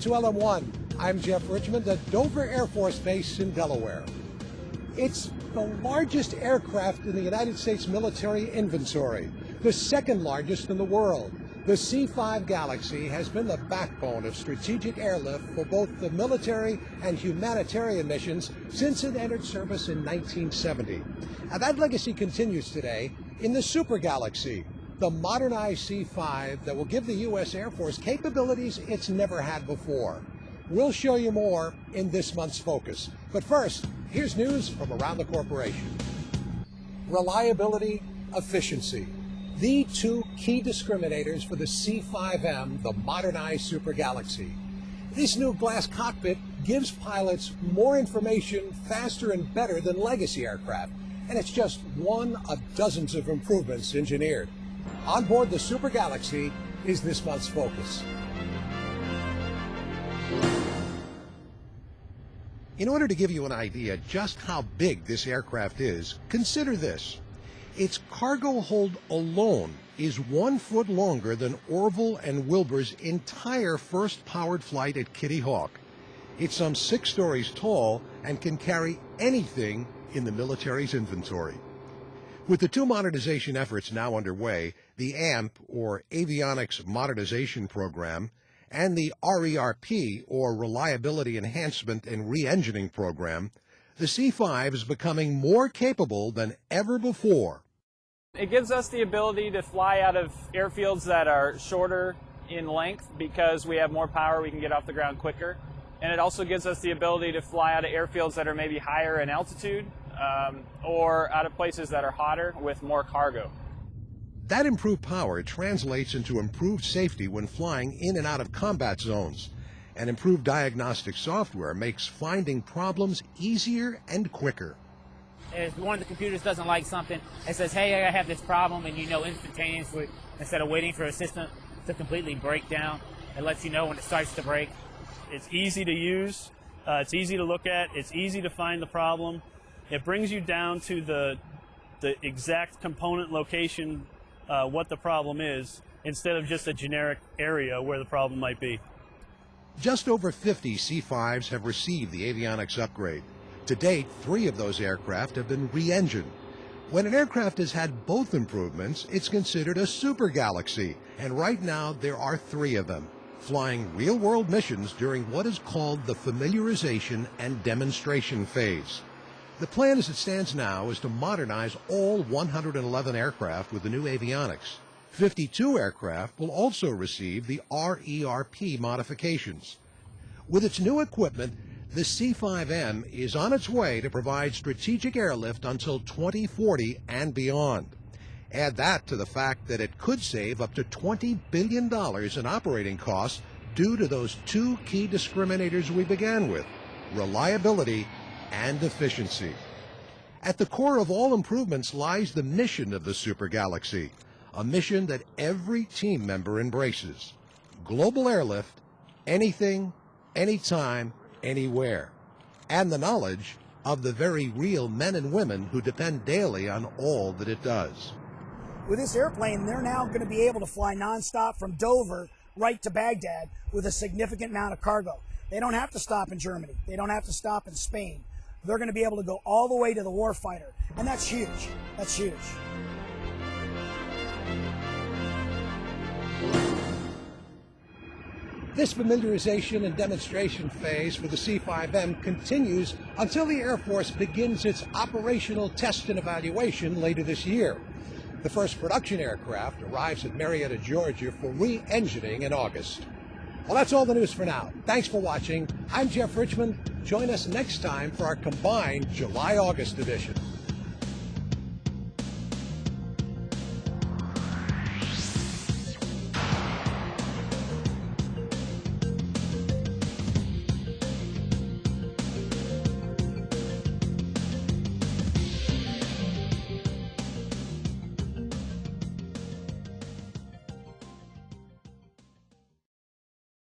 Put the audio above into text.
To LM1, I'm Jeff Richmond at Dover Air Force Base in Delaware. It's the largest aircraft in the United States military inventory, the second largest in the world. The C-5 Galaxy has been the backbone of strategic airlift for both the military and humanitarian missions since it entered service in 1970. Now, that legacy continues today in the Super Galaxy, the modernized C-5 that will give the U.S. Air Force capabilities it's never had before. We'll show you more in this month's Focus. But first, here's news from around the corporation. Reliability, efficiency. The two key discriminators for the C-5M, the modernized Super Galaxy. This new glass cockpit gives pilots more information faster and better than legacy aircraft, and it's just one of dozens of improvements engineered. On board the Super Galaxy is this month's Focus. In order to give you an idea just how big this aircraft is, consider this. Its cargo hold alone is 1 foot longer than Orville and Wilbur's entire first powered flight at Kitty Hawk. It's some 6 stories tall and can carry anything in the military's inventory. With the two modernization efforts now underway, the AMP, or Avionics Modernization Program, and the RERP, or Reliability Enhancement and Re-engining Program, the C-5 is becoming more capable than ever before. It gives us the ability to fly out of airfields that are shorter in length because we have more power, we can get off the ground quicker. And it also gives us the ability to fly out of airfields that are maybe higher in altitude or out of places that are hotter with more cargo. That improved power translates into improved safety when flying in and out of combat zones. And improved diagnostic software makes finding problems easier and quicker. If one of the computers doesn't like something, it says, hey, I have this problem, and you know instantaneously, instead of waiting for a system to completely break down, it lets you know when it starts to break. It's easy to use, it's easy to look at, it's easy to find the problem. It brings you down to the exact component location, what the problem is, instead of just a generic area where the problem might be. Just over 50 C-5s have received the avionics upgrade. To date, 3 of those aircraft have been re-engined. When an aircraft has had both improvements, it's considered a Super Galaxy, and right now there are 3 of them, flying real-world missions during what is called the familiarization and demonstration phase. The plan as it stands now is to modernize all 111 aircraft with the new avionics. 52 aircraft will also receive the RERP modifications. With its new equipment, the C-5M is on its way to provide strategic airlift until 2040 and beyond. Add that to the fact that it could save up to $20 billion in operating costs due to those 2 key discriminators we began with, reliability and efficiency. At the core of all improvements lies the mission of the Super Galaxy, a mission that every team member embraces. Global airlift, anything, anytime, anywhere. And the knowledge of the very real men and women who depend daily on all that it does. With this airplane, they're now going to be able to fly nonstop from Dover right to Baghdad with a significant amount of cargo. They don't have to stop in Germany. They don't have to stop in Spain. They're going to be able to go all the way to the warfighter. And that's huge. That's huge. This familiarization and demonstration phase for the C-5M continues until the Air Force begins its operational test and evaluation later this year. The first production aircraft arrives at Marietta, Georgia for re-engining in August. Well, that's all the news for now. Thanks for watching. I'm Jeff Richmond. Join us next time for our combined July-August edition.